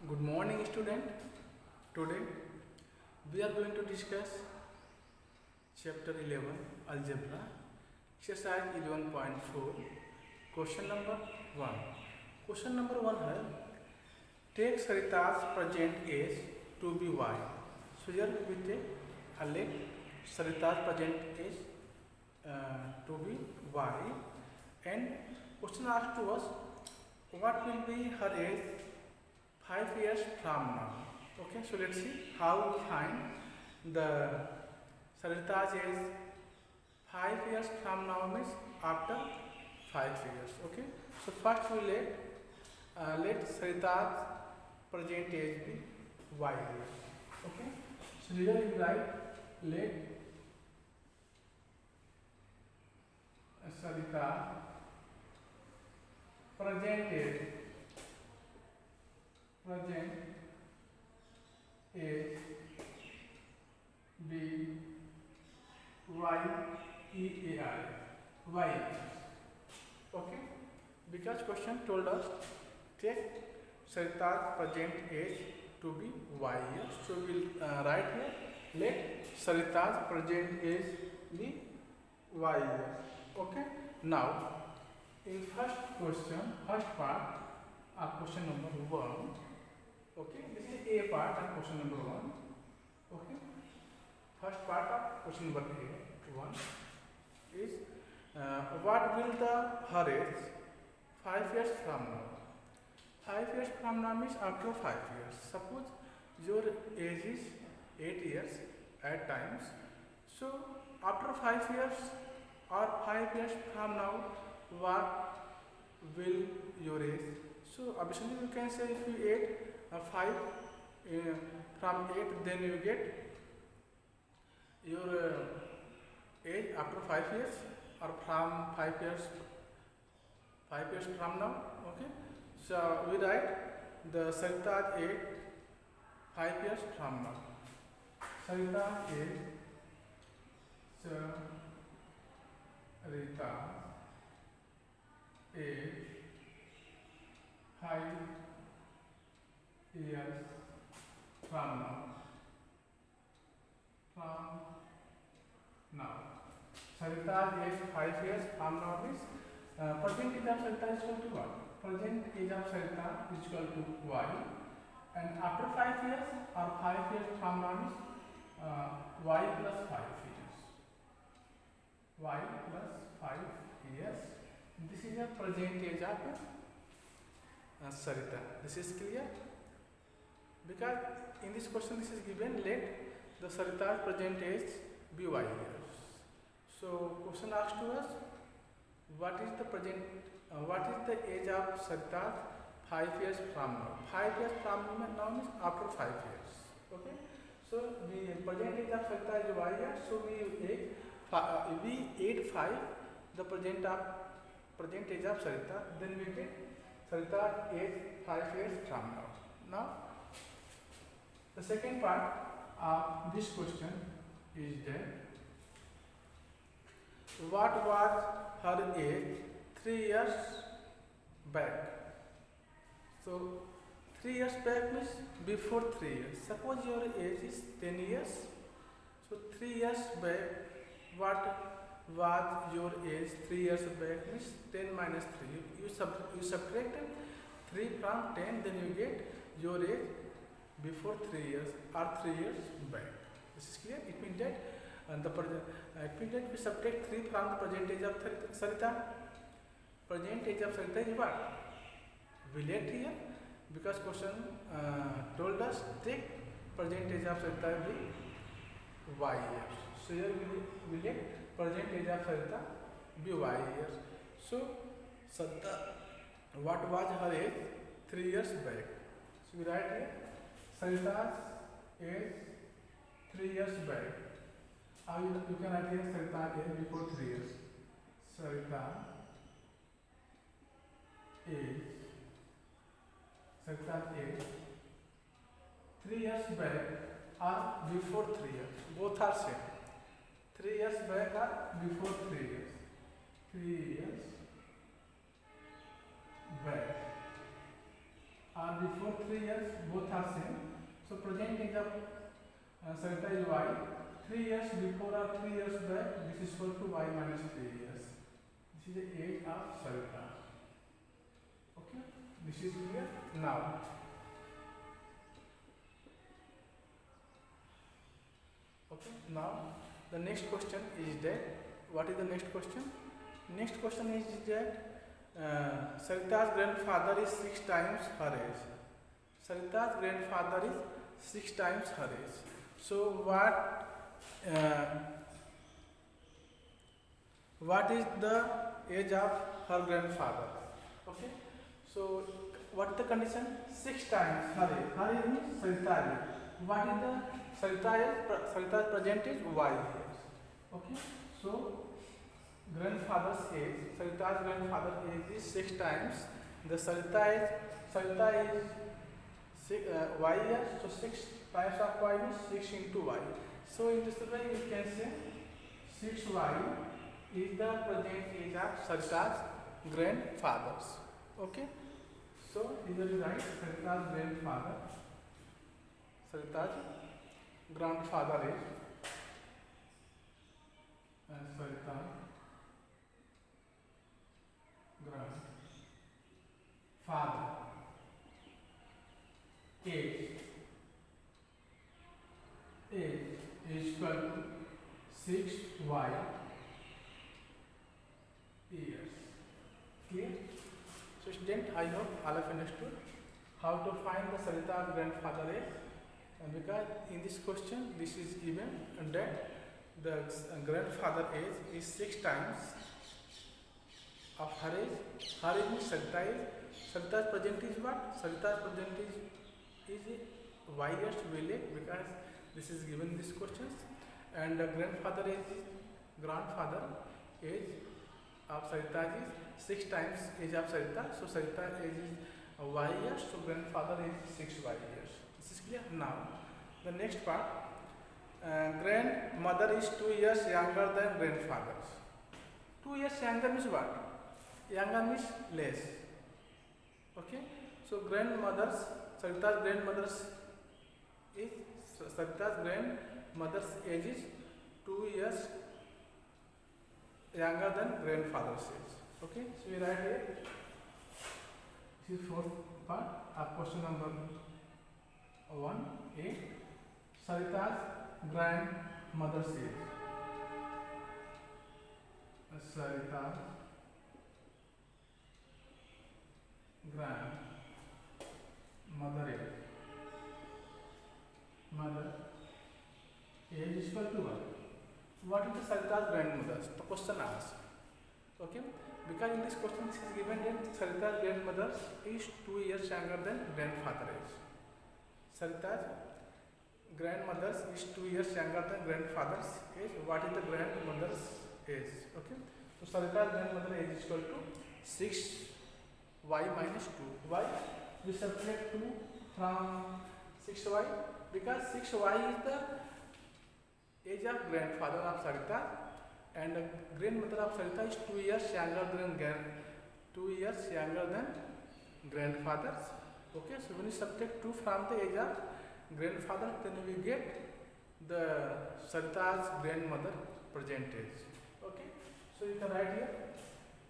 Good morning, student. Today we are going to discuss chapter 11 algebra, exercise 11.4, question number 1. Question number 1 है take Sarita's present age to be y. So here we take let Sarita's present age to be y, and question asked to us what will be her age 5 years from now. Okay, so let's see how we find the Sarita's age 5 years from now means after 5 years. Okay, so first we let Sarita's present age be y years. Okay, so here you write let Sarita present age be y ear y. Okay, because question told us take Sarita's present age to be y years, so we'll write here let Sarita's present age be y years. Okay, now in first part of question number 1. Okay, this is a part of question number 1. Okay, first part of question number 1 is what will the her age 5 years from now. 5 years from now means after 5 years. Suppose your age is 8 years at times, so after 5 years or 5 years from now, what will your age? So obviously you can say if you add 5 from 8, then you get your age after 5 years or from 5 years from now. Okay, so we write the Sarita's age 5 years from now. Sarita's age age 5 years from now. Sarita's age 5 years from now means present age of Sarita is equal to what? Present age of Sarita is equal to y, and after 5 years or 5 years from now is y plus 5 years. Y plus 5 years. This is the present age of Sarita. This is clear? Because in this question this is given let the Sarita's present age be y years. So question asked to us what is the age of Sarita's 5 years from now. 5 years from now means after 5 years. Okay, so the present age of Sarita is y years, so we add 5 the present age of Sarita, then we get Sarita's age 5 years from now. Now the second part of this question is that what was her age 3 years back. So 3 years back means before 3 years. Suppose your age is 10 years. So 3 years back, what was your age 3 years back means 10 minus 3. You subtract 3 from 10, then you get your age before 3 years or 3 years back. This is clear? It means that we subtract 3 from the present age of Sarita. Present age of Sarita is what? We let here because question told us take present age of Sarita be y years. So here we let present age of Sarita be y years. So Sarita, what was her age 3 years back? So we write here Sarita's age 3 years back. You can write here Sarita's age before 3 years. Sarita's age 3 years back or before 3 years. Both are same. 3 years back or before 3 years. 3 years back before 3 years, both are same. So present age of Sarita is y. 3 years before or 3 years back, this is equal to y minus 3 years. This is the age of Sarita. Okay, this is clear now. Okay, now the next question is that what is the next question? Next question is that Sarita's grandfather is 6 times her age. Sarita's grandfather is 6 times her age. So what is the age of her grandfather? Okay. So what is the condition? 6 times her age. Her age means Sarita age. What is the Sarita's present age? Y years. Okay. So grandfather's age, Sarita's grandfather's age is 6 times the Sarita is y years. So 6 times of y is 6 into y. So in this way we can say 6y is the present age of Sarita's grandfathers. Okay. So here we write Sarita's grandfather. Sarita's grandfather is Sarita grandfather age is equal to 6y years. Clear? So student, I hope all have understood how to find the Sarita's grandfather age. Because in this question this is given that the grandfather age is 6 times of her age. Her age is Sarita age. Sarita's present is what? Sarita's present is y years village, because this is given in this questions. And the grandfather age is age of Sarita is 6 times age of Sarita. So Sarita age is y years. So grandfather age is 6y years. This is clear. Now the next part. Grandmother is 2 years younger than grandfather. 2 years younger means what? Younger means less. Okay. So Sarita's grandmother's age is 2 years younger than grandfather's age. Okay. So we write here. This is fourth part of question number 1A. Sarita's grandmother's age. Sarita's grandmother age. Mother age is equal to what? What is the Sarita's grandmother's? The question asked. Okay, because in this question it is given that Sarita's grandmother is 2 years younger than grandfather age. Sarita's grandmother's is 2 years younger than grandfather's age. What is the grandmother's age? Okay. So Sarita's grandmother age is equal to 6y minus 2. Why? We subtract 2 from 6y, because 6y is the age of grandfather of Sarita, and the grandmother of Sarita is 2 years younger than grandfather's. Okay. So when you subtract 2 from the age of grandfather, then we get the Sarita's grandmother present age. Okay. So you can write here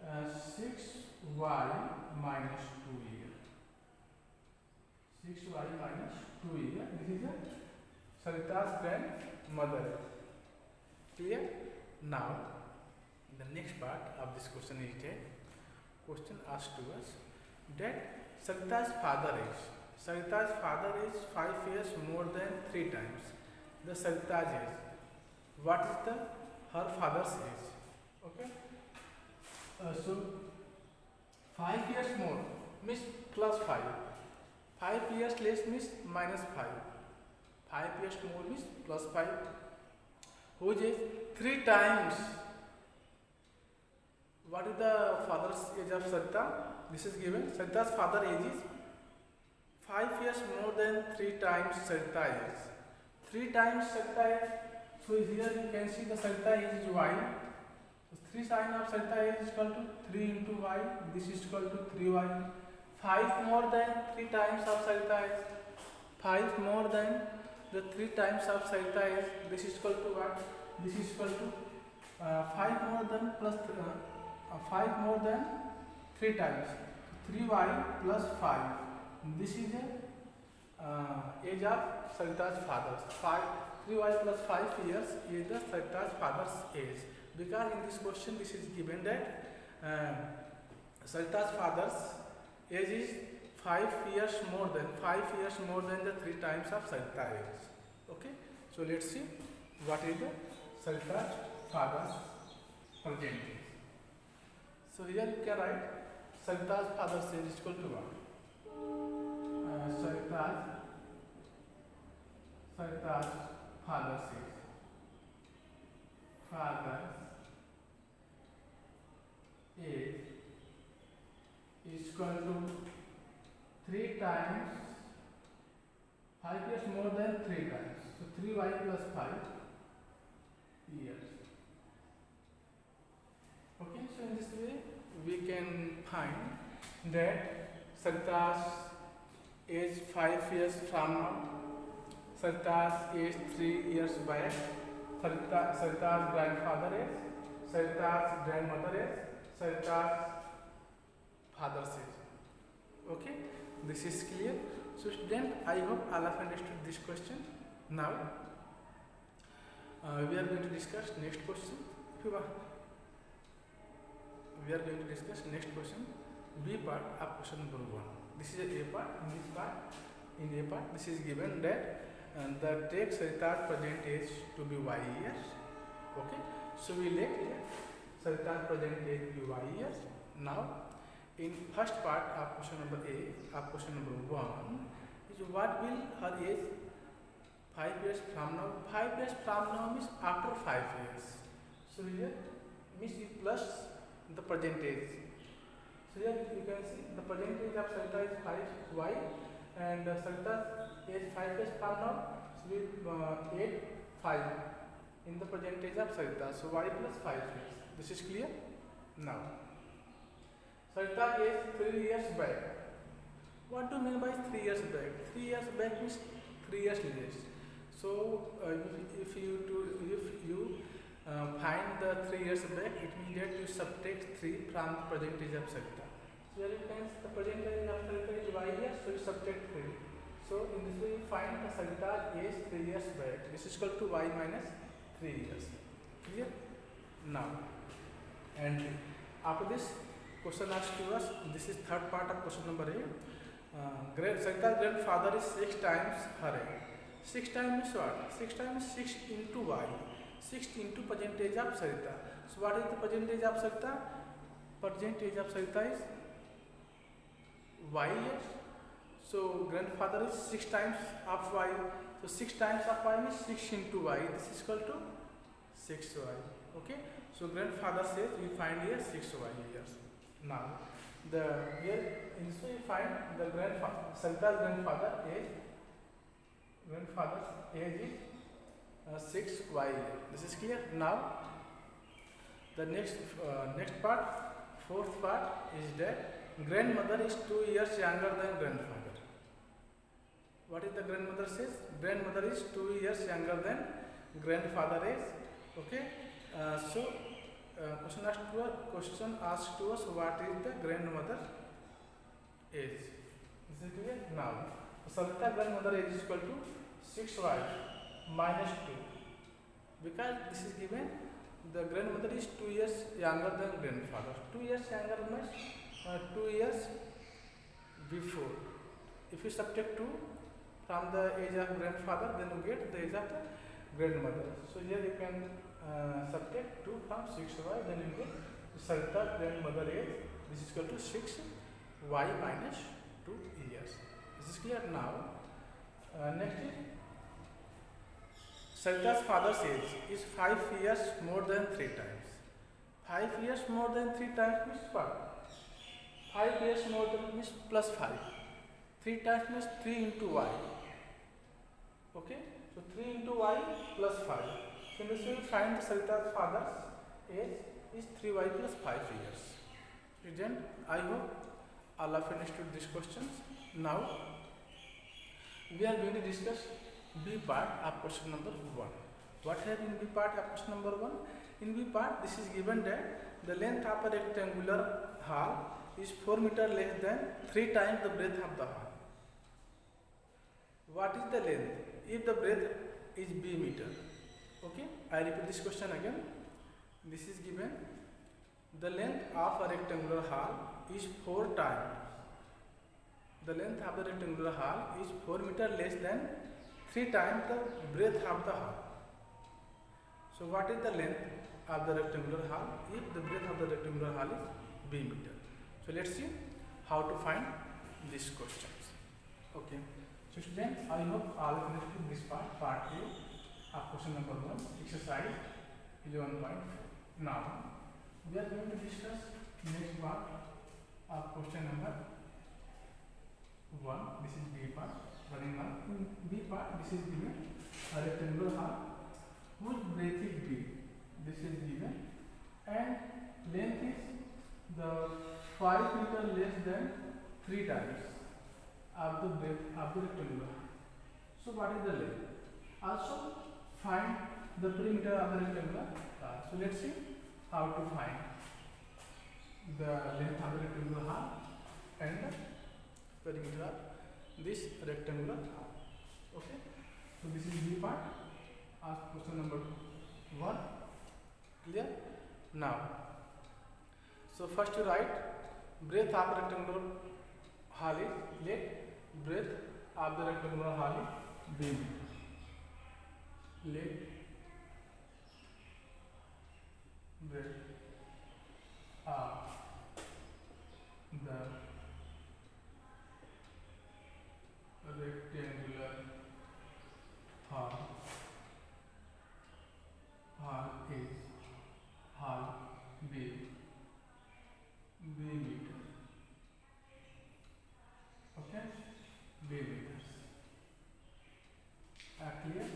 6y minus 2 year. 6y minus 2 year. This is a Sarita's grandmother. Clear? Now the next part of this question is that question asked to us that Sarita's father age. Sarita's father is 5 years more than 3 times the Sarita's age. What is her father's age? Okay. So 5 years more means plus 5. 5 years less means minus 5. 5 years more means plus 5. Whose age? 3 times. What is the father's age of Sarita? This is given. Sarita's father age is 5 years more than 3 times Sarita age. 3 times Sarita age. So here you can see the Sarita age is y. So 3 times of Sarita age is equal to 3 into y. This is equal to 3y. 5 more than 3 times of Sarita age. 5 more than the 3 times of Sarita age. This is equal to what? This is equal to 5 more than plus 5 more than 3 times. 3y plus 5. This is a age of Sarita's father. 3y plus 5 years is the Sarita's father's age. Because in this question this is given that Sarita's father's age is 5 years more than the 3 times of Sarita age. Okay, so let's see what is the Sarita's father's present age. So here you can write Sarita's father's age is equal to what? Sarita's father's age. Father's age is equal to 3 times 5 years more than 3 times. So 3y plus 5 years. Okay, so in this way we can find that Sarita's age 5 years from now, Sarita's age 3 years back, Sarita's grandfather age, Sarita's grandmother age, Sarita's father's age. Okay, this is clear. So student, I hope all of understood this question. Now we are going to discuss next question. We are going to discuss next question, B part of question number 1. This is A part. In A part, this is given that the take Sarita's present age to be y years. Okay, so we let Sarita's present age be y years. Now, in first part of question number A, of question number 1, is what will her age 5 years from now? 5 years from now means after 5 years. So here means it plus the present age. So here you can see the present age of Sarita is 5y and Sarita's age 5 years from now, so we add 5 in the present age of Sarita. So y plus 5 years. This is clear? Now, Sarita age 3 years back. What do you mean by 3 years back? 3 years back means 3 years less. So if you find the 3 years back, it means that you subtract 3 from the present age of Sarita. So here you can see the present age of Sarita is y years, so you subtract 3. So in this way you find the Sarita's age 3 years back. This is equal to y minus 3 years. Clear? Now, and after this question asked to us, this is third part of question number 8. Sarita's grandfather is 6 times her age. 6 times is what? 6 times is 6 into y. 6 into percentage of Sarita. So what is the percentage of Sarita? Percentage of Sarita is y years. So grandfather is 6 times of y. So 6 times of y means 6 into y. This is equal to 6y. Okay. So grandfather says we find here 6y years. Now here in this way we find the Sarita's grandfather's age is 6y. This is clear. Now the next part, fourth part, is that grandmother is 2 years younger than grandfather. What is the grandmother says? Grandmother is 2 years younger than grandfather is. Okay. Question asked to us what is the grandmother age. Is it clear? Now, Sarita grandmother age is equal to 6y minus 2. Because this is given, the grandmother is 2 years younger than grandfather. 2 years younger means 2 years before. If you subtract 2 from the age of grandfather, then you get the age of the grandmother. So here you can subtract 2 from 6y, then you get Sarita grandmother age. This is equal to 6y minus 2 years. This is clear now. Next is Sarita's father's age is 5 years more than 3 times. 5 years more than 3 times means what? 5 years more than means plus 5. 3 times means 3 into y. Okay? So 3 into y plus 5. So in this way we find the Sarita's father's age is 3y plus 5 years. Student, I hope All of you understood these questions. Now we are going to discuss B part of question number 1. What have in B part of question number 1? In B part, this is given that the length of a rectangular hall is 4 meter less than 3 times the breadth of the hall. What is the length if the breadth is B meter? Okay, I repeat this question again. This is given the length of a rectangular hall is 4 times. The length of the rectangular hall is 4 meter less than 3 times the breadth of the hall. So what is the length of the rectangular hall if the breadth of the rectangular hall is B meter? So let's see how to find these questions. Okay. So students, I hope all of you understood this part, part A of question number 1, exercise 11.4. Now we are going to discuss next part of question number 1. This is B part. Running on in B part, this is given a rectangular hall whose breadth is B. This is given, and length is the 5 meter less than 3 times of the breadth of the rectangular hall. So what is the length? Also find the perimeter of the rectangular hall. So let's see how to find the length of the rectangular hall and the perimeter of this rectangular hall. Okay. So this is B part of question number 1. Clear? Now, so first you write breadth of rectangular hall is, let breadth of the rectangular hall is B meter. Let breadth of the rectangular hall is hall B meter. Okay, B meters. Clear?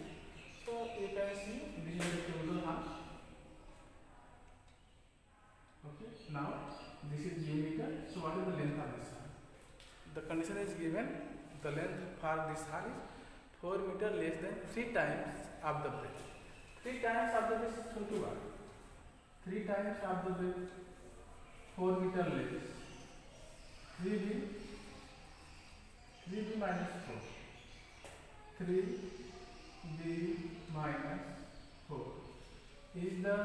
So you can see this is the rectangular hall. Okay, now this is B meter. So what is the length of this hall? The condition is given. The length for this hall is 4 meter less than 3 times of the breadth. 3 times of the breadth is equal to what? 3 times of the breadth, 4 meter less. 3b minus 4. 3b minus 4 is the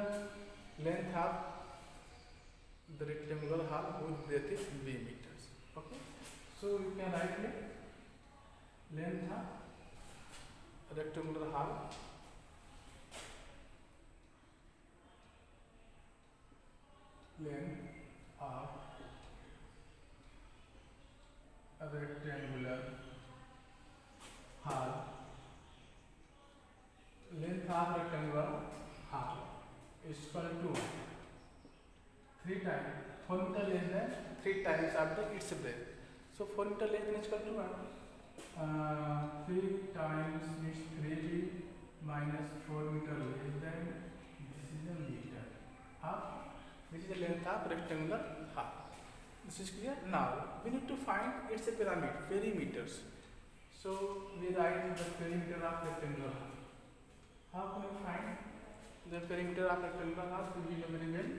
length of the rectangular hall whose breadth is B meters. Okay, so you can write here length of rectangular hall length of a rectangular hall length of rectangular hall is equal to 3 times 4 meter less than 3 times of the its breadth. So 4 meter less than is equal to what? 3 times is 3b minus 4 meter less than, this is a meter of, this is the length of rectangular hall. This is clear. Now we need to find its perimeters. So we write the perimeter of rectangular hall. How can we find the perimeter of rectangular hall? We know very well.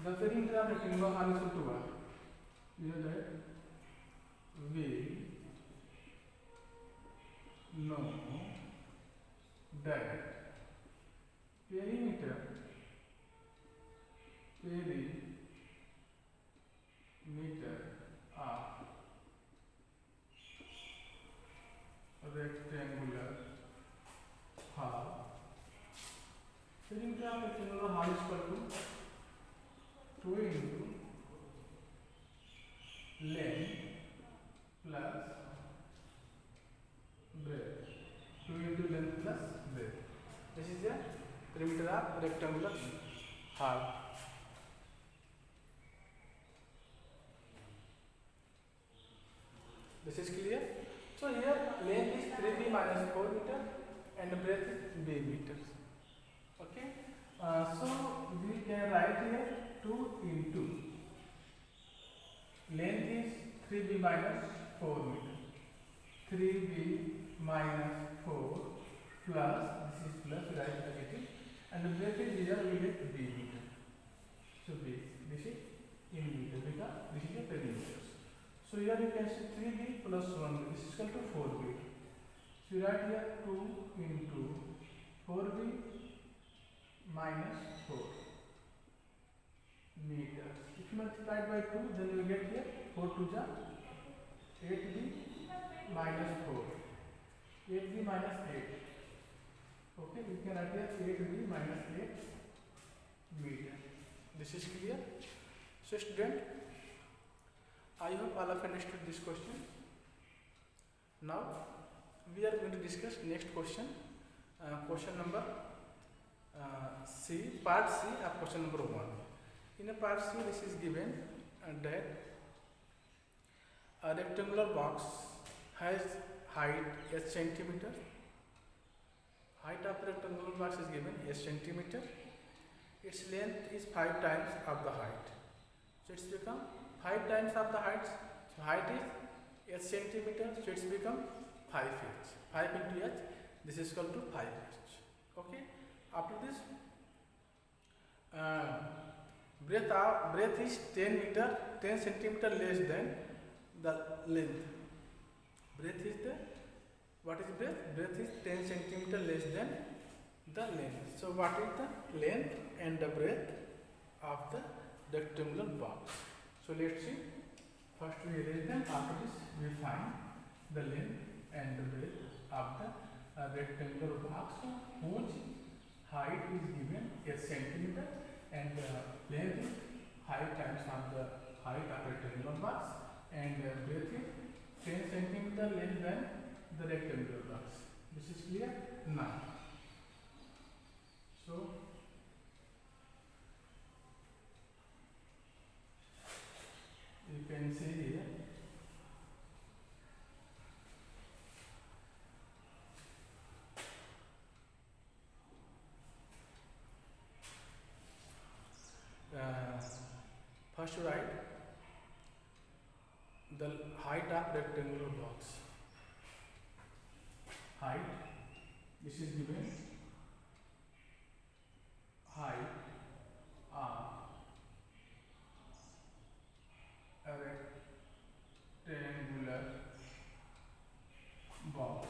The perimeter of rectangular hall is equal to what? You know that we know that perimeter of rectangular hall. Perimeter of rectangular hall is equal to 2 into length plus breadth. 2 into length plus breadth. This is the perimeter of rectangular hall. This is clear. So here length is 3b minus 4 meter and the breadth is b meters. Okay. So we can write here 2 into length is 3b minus 4 meter. 3b minus 4 plus, this is plus, right negative, and the breadth is here, we get b meter. So b, this is in meter because this is a perimeter. So here you can see 3b plus 1, this is equal to 4b. So you write here 2 into 4b minus 4 meters. If you multiply by 2, then you get here 4 to the 8b minus 4. 8b minus 8. Okay, you can write here 8b minus 8 meter. This is clear? So student, I hope all of you understood this question. Now we are going to discuss next question. Question number C, part C of question number 1. In a part C, this is given that a rectangular box has height s centimeter. Height of rectangular box is given s centimeter. Its length is 5 times of the height. So it's become 5 times of the height. So height is s centimeter. So it's become 5 h. 5 into h. This is equal to 5 h. Okay. After this, breadth is 10 centimeter less than the length. Breadth is the, what is breadth? Breadth is 10 centimeter less than the length. So what is the length and the breadth of the rectangular box? So let's see. First we erase them. After this we find the length and the breadth of the rectangular box whose height is given s centimeter and length is 5 times of the height of rectangular box and breadth is 10 centimeter less than the rectangular box. This is clear now. So you can see here first write the height of rectangular box. Height, this is given height of a rectangular box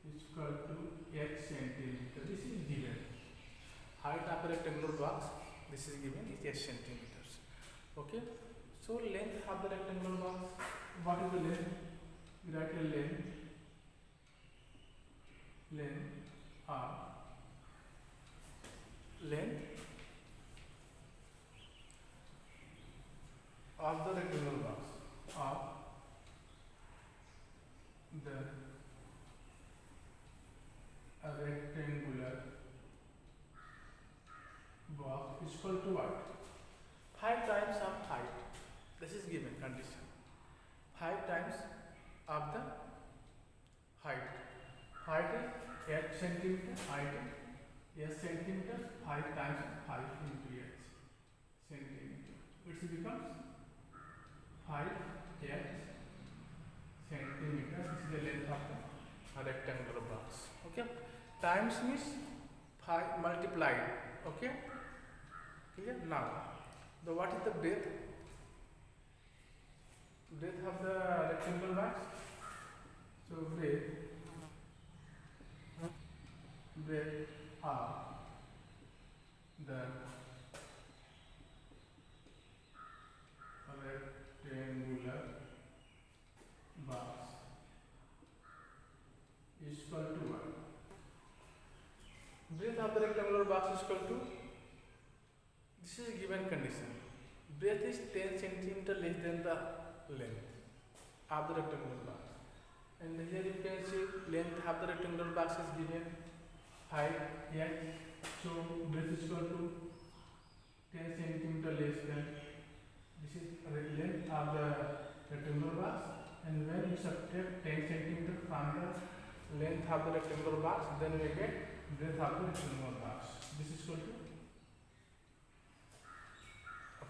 is equal to x centimeter. This is given. Height of a rectangular box, this is given is s centimeters. Okay. So length of the rectangular box. What is the length? We write a length of the rectangular box of the rectangular box is equal to what? 5 times of height. This is given condition. 5 times of the height. Height is h centimeter. Height is s centimeter. 5 times 5 into h centimeter. Which becomes 5 h centimeter. This is the length of the rectangular box. Okay. Times means 5 multiplied. Okay. Clear? Now, what is the breadth? Breadth of the rectangular box. So breadth of the rectangular box is equal to what? Breadth of the rectangular box is equal to, this is given condition. Breadth is 10 centimeter less than the length of the rectangular box. And here you can see length of the rectangular box is given 5 h. So breadth is equal to 10 centimeter less than. This is the length of the rectangular box. And when you subtract 10 centimeter from the length of the rectangular box, then we get breadth of the rectangular box. This is equal to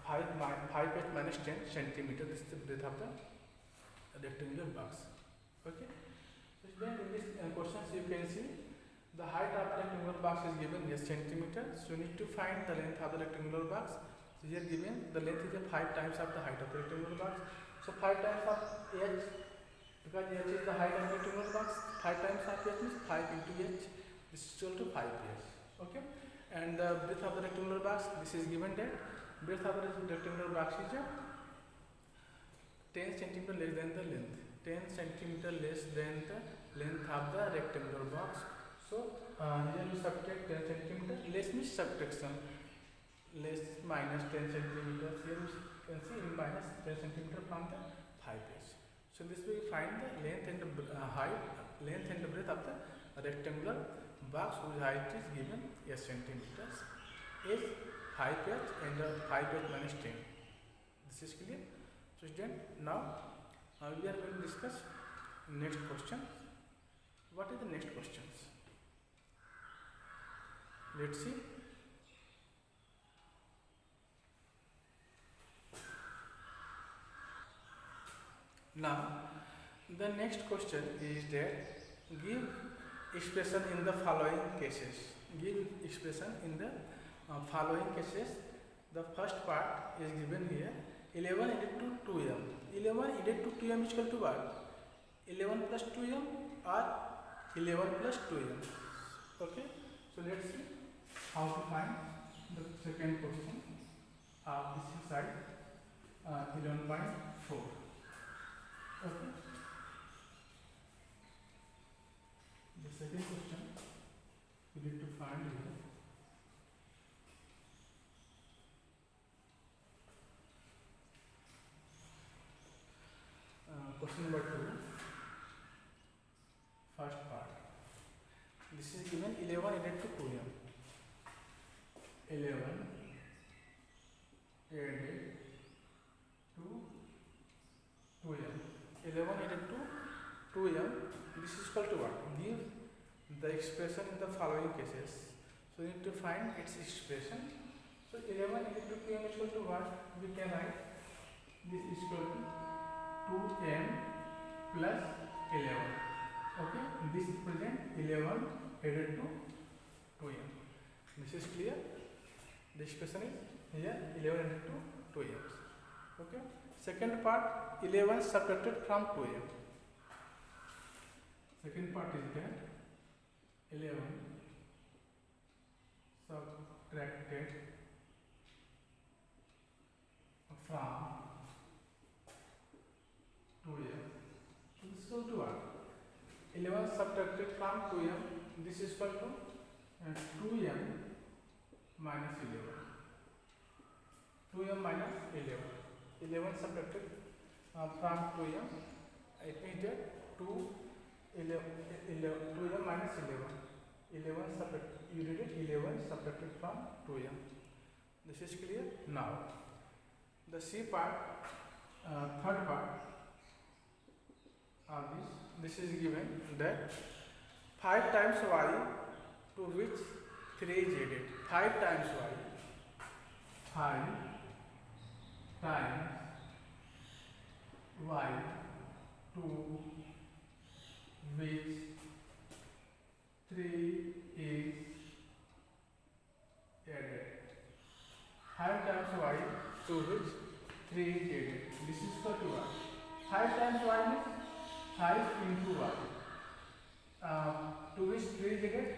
5h minus 10 centimeter. This is the breadth of the rectangular box. Okay. So then in this questions you can see the height of the rectangular box is given as centimeter. So you need to find the length of the rectangular box. So here given the length is a 5 times of the height of the rectangular box. So 5 times of h, because h is the height of the rectangular box. 5 times of h means 5 into h. This is equal to 5h. Okay. And the breadth of the rectangular box, this is given that breadth of the rectangular box is 10 centimeter less than the length. 10 centimeter less than the length of the rectangular box. So here we subtract 10 centimeter. Less means subtraction. Less minus 10 centimeter. Here we can see in minus 10 centimeter from the 5h. So this way we find the length and the height, length and the breadth of the rectangular box whose height is given as centimeters is 5h and 5h minus 10. This is clear. So student, now we are going to discuss next question. What is the next questions? Let's see. Now the next question is that give expression in the following cases. Give expression in the following cases. The first part is given here. 11 added to 2m. 11 added to 2m is equal to what? 11 plus 2m or 11 plus 2m. Okay. So let's see how to find the second question of this side. 11.4. Okay. The second question we need to find here. Question number 2, first part. This is given 11 added to 2m. 11 added to 2m. 11 added to 2m. This is equal to what? Give the expression in the following cases. So you need to find its expression. So 11 added to 2m is equal to what? We can write this is equal to 2m plus 11. Okay, this represents 11 added to 2m. This is clear. The expression is here 11 added to 2m. Okay. Second part, 11 subtracted from 2m. Second part is that 11 subtracted from 2m. So this is equal to what? 11 subtracted from 2m. This is equal to 2m minus 11. 2m minus 11. 11 subtracted from 2m. It means that 2m minus 11. 11 subtracted. You did it. 11 subtracted from 2m. This is clear. Now the C part, third part. This is given that 5 times y to which 3 is added. 5 times y. 5 times y to which 3 is added. 5 times y to which 3 is added. This is equal to what? 5 times y means 5 into y. To which 3 is added,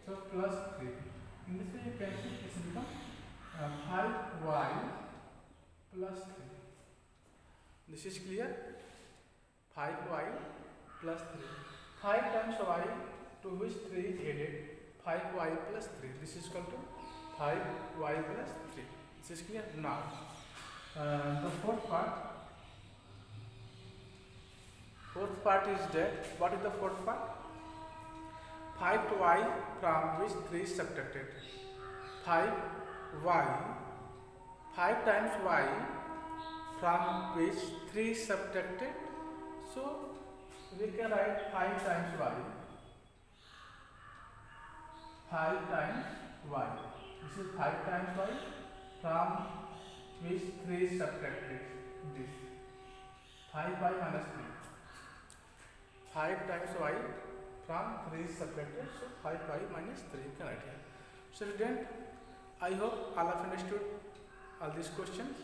so plus 3. In this way you can see it becomes 5y plus 3. This is clear. 5y plus 3. 5 times y to which 3 is added, 5y plus 3. This is equal to 5y plus 3. This is clear. Now the fourth part is that, what is the fourth part? 5y from which 3 is subtracted. 5y, 5 times y from which 3 is subtracted. So we can write 5 times y. 5 times y. This is 5 times y from which 3 is subtracted. This 5y minus 3. 5 times y from 3 is subtracted, so 5y minus 3 you can write here. So student, I hope all of you understood all these questions.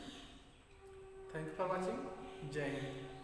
Thank you for watching. Jai Hind.